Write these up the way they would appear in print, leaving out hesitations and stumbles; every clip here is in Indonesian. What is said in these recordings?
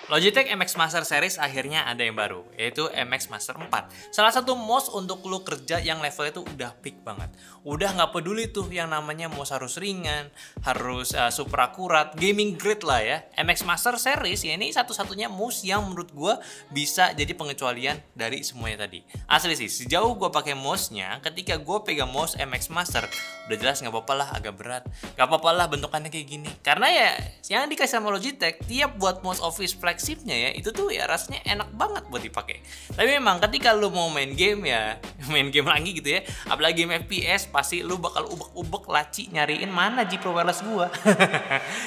Logitech MX Master Series akhirnya ada yang baru, yaitu MX Master 4. Salah satu mouse untuk lu kerja yang levelnya itu udah peak banget. Udah nggak peduli tuh yang namanya mouse harus ringan, harus super akurat, gaming grade lah ya. MX Master Series ya ini satu-satunya mouse yang menurut gua bisa jadi pengecualian dari semuanya tadi. Asli sih, sejauh gua pakai mouse-nya, ketika gua pegang mouse MX Master, udah jelas nggak apa-apa lah agak berat, nggak apa-apa lah bentukannya kayak gini. Karena ya yang dikasih sama Logitech, tiap buat mouse office flagshipnya ya itu tuh ya rasanya enak banget buat dipakai. Tapi memang ketika lu mau main game ya main game lagi gitu ya, apalagi game FPS, pasti lu bakal ubek-ubek laci nyariin mana G Pro Wireless gua.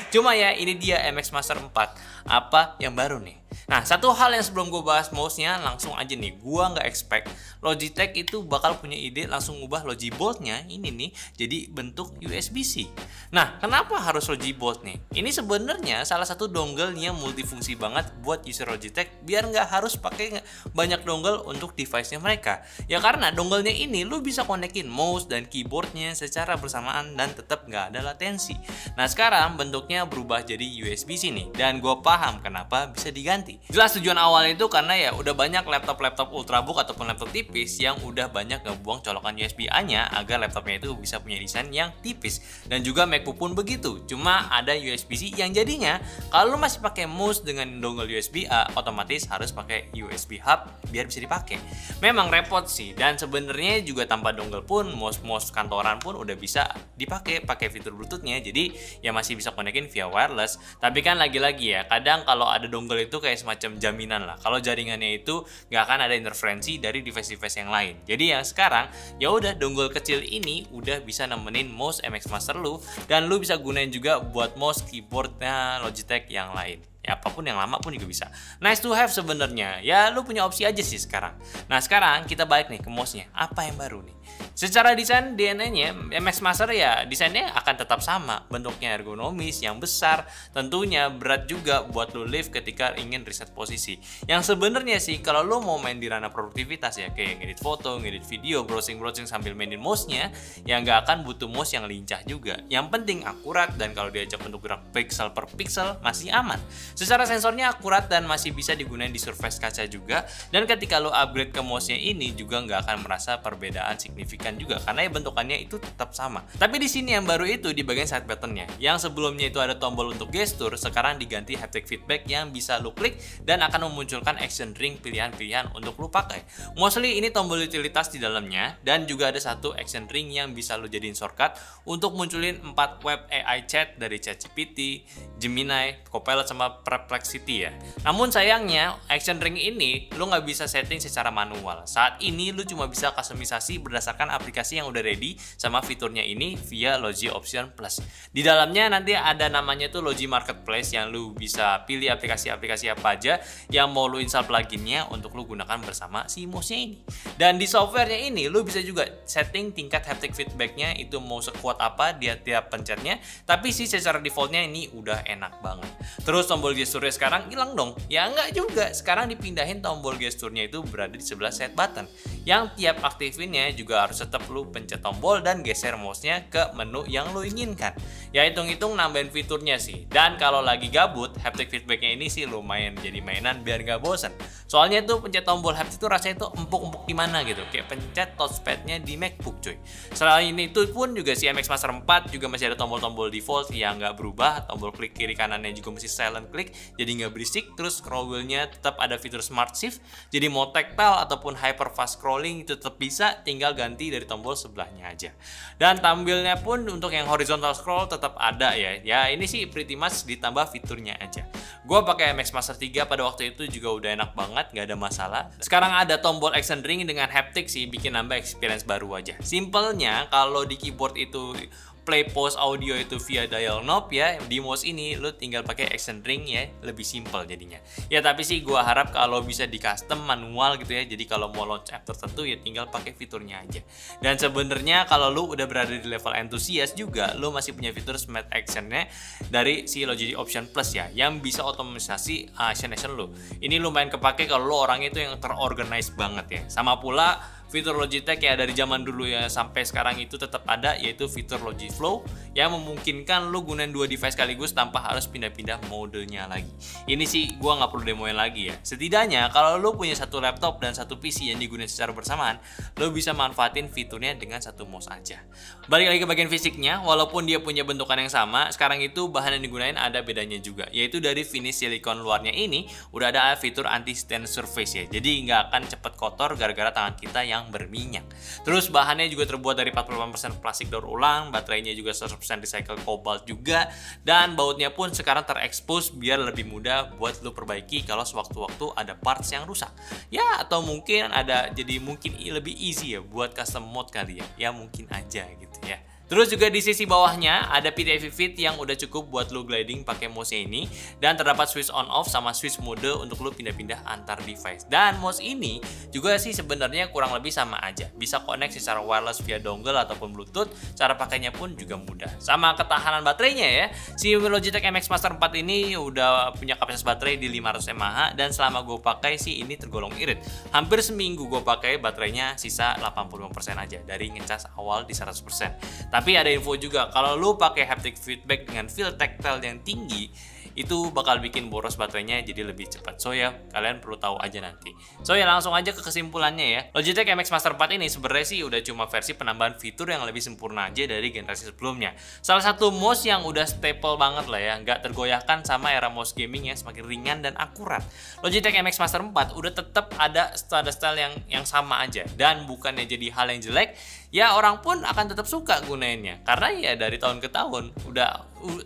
Cuma ya ini dia MX Master 4. Apa yang baru nih? Nah, satu hal yang sebelum gue bahas mouse-nya, langsung aja nih, gue nggak expect Logitech itu bakal punya ide langsung ngubah Logibolt-nya ini nih jadi bentuk USB-C. Nah, kenapa harus Logibolt nih? Ini sebenarnya salah satu dongle yang multifungsi banget buat user Logitech biar nggak harus pakai banyak dongle untuk device-nya mereka. Ya karena dongle-nya ini lu bisa konekin mouse dan keyboard-nya secara bersamaan dan tetap nggak ada latensi. Nah, sekarang bentuknya berubah jadi USB-C nih, dan gue paham kenapa bisa diganti. Jelas tujuan awalnya itu karena ya udah banyak laptop-laptop ultrabook ataupun laptop tipis yang udah banyak ngebuang colokan USB-A-nya agar laptopnya itu bisa punya desain yang tipis. Dan juga MacBook pun begitu. Cuma ada USB-C yang jadinya kalau masih pakai mouse dengan dongle USB-A, otomatis harus pakai USB hub biar bisa dipakai. Memang repot sih, dan sebenarnya juga tanpa dongle pun mouse kantoran pun udah bisa dipakai pakai fitur Bluetooth-nya. Jadi ya masih bisa konekin via wireless. Tapi kan lagi-lagi ya, kadang kalau ada dongle itu kayak semacam jaminan lah kalau jaringannya itu nggak akan ada interferensi dari device-device yang lain. Jadi yang sekarang ya udah dongle kecil ini udah bisa nemenin mouse MX Master lu, dan lu bisa gunain juga buat mouse keyboardnya Logitech yang lain. Ya apapun yang lama pun juga bisa. Nice to have sebenarnya. Ya lu punya opsi aja sih sekarang. Nah sekarang kita balik nih ke mouse-nya. Apa yang baru nih? Secara desain DNA-nya MX Master ya desainnya akan tetap sama. Bentuknya ergonomis, yang besar, tentunya berat juga buat lu lift ketika ingin reset posisi. Yang sebenarnya sih kalau lu mau main di ranah produktivitas ya, kayak ngedit foto, ngedit video, browsing sambil mainin mouse-nya, ya nggak akan butuh mouse yang lincah juga. Yang penting akurat, dan kalau diajak untuk gerak pixel per pixel masih aman. Secara sensornya akurat dan masih bisa digunakan di surface kaca juga. Dan ketika lo upgrade ke mouse-nya ini juga nggak akan merasa perbedaan signifikan juga karena ya bentukannya itu tetap sama. Tapi di sini yang baru itu di bagian side button-nya. Yang sebelumnya itu ada tombol untuk gestur, sekarang diganti haptic feedback yang bisa lo klik dan akan memunculkan action ring pilihan-pilihan untuk lo pakai. Mostly ini tombol utilitas di dalamnya, dan juga ada satu action ring yang bisa lo jadiin shortcut untuk munculin 4 web AI chat dari ChatGPT, Gemini, Copilot sama Perplexity ya. Namun sayangnya action ring ini lu nggak bisa setting secara manual. Saat ini lu cuma bisa customisasi berdasarkan aplikasi yang udah ready sama fiturnya ini via Logi Option Plus. Di dalamnya nanti ada namanya tuh Logi Marketplace yang lu bisa pilih aplikasi-aplikasi apa aja yang mau lu install pluginnya untuk lu gunakan bersama si mouse-nya ini. Dan di softwarenya ini lu bisa juga setting tingkat haptic feedbacknya itu mau sekuat apa dia tiap pencetnya. Tapi sih secara defaultnya ini udah enak banget. Terus tombol gesturnya sekarang hilang dong? Ya enggak juga, sekarang dipindahin tombol gesturnya itu berada di sebelah set button, yang tiap aktifinnya juga harus tetap lu pencet tombol dan geser mouse-nya ke menu yang lu inginkan. Ya hitung-hitung nambahin fiturnya sih. Dan kalau lagi gabut, haptic feedbacknya ini sih lumayan jadi mainan biar gak bosen. Soalnya tuh pencet tombol haptic itu rasanya tuh empuk-empuk gimana gitu, kayak pencet touchpad-nya di MacBook cuy. Selain itu pun juga si MX Master 4 juga masih ada tombol-tombol default yang nggak berubah. Tombol klik kiri kanannya juga masih silent click, jadi nggak berisik. Terus scroll wheel-nya tetap ada fitur smart shift, jadi mau tactile ataupun hyper fast scrolling itu tetap bisa, tinggal ganti dari tombol sebelahnya aja. Dan tampilnya pun untuk yang horizontal scroll tetap ada ya. Ya ini sih pretty much ditambah fiturnya aja. Gua pakai MX Master 3 pada waktu itu juga udah enak banget, nggak ada masalah. Sekarang ada tombol action ring dengan haptic sih, bikin nambah experience baru aja. Simpelnya kalau di keyboard itu play pause audio itu via dial knob ya, di mouse ini lu tinggal pakai action ring ya, lebih simple jadinya. Ya tapi sih gua harap kalau bisa di custom manual gitu ya, jadi kalau mau launch app tertentu ya tinggal pakai fiturnya aja. Dan sebenarnya kalau lu udah berada di level enthusiast juga, lu masih punya fitur smart actionnya dari si Logi Option Plus ya, yang bisa otomatisasi action lu. Ini lumayan kepake kalau lu orangnya itu yang terorganize banget ya. Sama pula fitur Logitech ya dari zaman dulu ya sampai sekarang itu tetap ada, yaitu fitur Logiflow yang memungkinkan lu gunain dua device sekaligus tanpa harus pindah-pindah modenya lagi. Ini sih gua nggak perlu demoin lagi ya. Setidaknya kalau lu punya satu laptop dan satu PC yang digunakan secara bersamaan, lu bisa manfaatin fiturnya dengan satu mouse aja. Balik lagi ke bagian fisiknya, walaupun dia punya bentukan yang sama, sekarang itu bahan yang digunain ada bedanya juga, yaitu dari finish silikon luarnya ini udah ada fitur anti stain surface ya, jadi nggak akan cepet kotor gara-gara tangan kita yang berminyak. Terus bahannya juga terbuat dari 48% plastik daur ulang, baterainya juga 100% recycle cobalt juga, dan bautnya pun sekarang terekspos biar lebih mudah buat lo perbaiki kalau sewaktu-waktu ada parts yang rusak ya, atau mungkin ada, jadi mungkin lebih easy ya buat custom mode kali ya mungkin aja gitu ya. Terus juga di sisi bawahnya ada PTFE Fit yang udah cukup buat lo gliding pakai mouse ini, dan terdapat switch on off sama switch mode untuk lo pindah-pindah antar device. Dan mouse ini juga sih sebenarnya kurang lebih sama aja, bisa connect secara wireless via dongle ataupun bluetooth, cara pakainya pun juga mudah. Sama ketahanan baterainya ya, si Logitech MX Master 4 ini udah punya kapasitas baterai di 500 mAh, dan selama gue pakai sih ini tergolong irit. Hampir seminggu gue pakai baterainya sisa 85% aja dari ngecas awal di 100%. Tapi ada info juga, kalau lu pakai haptic feedback dengan feel tactile yang tinggi, itu bakal bikin boros baterainya jadi lebih cepat. So ya, kalian perlu tahu aja nanti. So ya, langsung aja ke kesimpulannya ya. Logitech MX Master 4 ini sebenarnya sih udah cuma versi penambahan fitur yang lebih sempurna aja dari generasi sebelumnya. Salah satu mouse yang udah staple banget lah ya, nggak tergoyahkan sama era mouse gaming yang semakin ringan dan akurat. Logitech MX Master 4 udah tetap ada style yang sama aja, dan bukannya jadi hal yang jelek, ya orang pun akan tetap suka gunainnya karena ya dari tahun ke tahun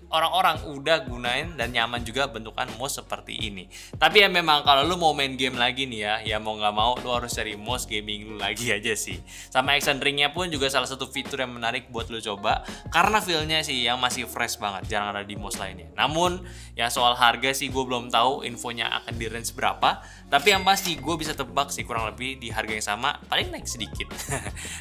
orang-orang udah gunain dan nyaman juga bentukan mouse seperti ini. Tapi ya memang kalau lu mau main game lagi nih ya mau nggak mau lu harus cari mouse gaming lu lagi aja sih. Sama action ring-nya pun juga salah satu fitur yang menarik buat lu coba karena feel-nya sih yang masih fresh banget, jarang ada di mouse lainnya. Namun ya soal harga sih gue belum tahu infonya akan di range berapa, tapi yang pasti gue bisa tebak sih kurang lebih di harga yang sama, paling naik sedikit.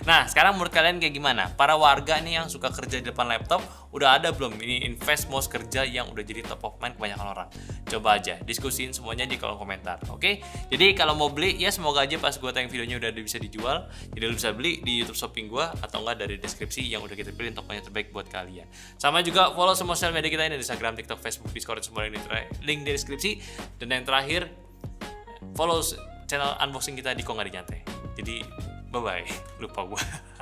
Nah sekarang menurut kalian kayak gimana? Para warga nih yang suka kerja di depan laptop, udah ada belum ini invest mouse kerja yang udah jadi top of mind kebanyakan orang? Coba aja diskusin semuanya di kolom komentar, oke? Jadi kalau mau beli ya semoga aja pas gue tayang videonya udah bisa dijual, jadi lu bisa beli di YouTube Shopping gue atau enggak dari deskripsi yang udah kita pilih tokonya terbaik buat kalian. Sama juga follow semua sosial media kita ini, di Instagram, TikTok, Facebook, Discord, semua ini link di deskripsi. Dan yang terakhir, follow channel unboxing kita di Kok Nggak Dinyantai. Jadi bye bye, lupa gue.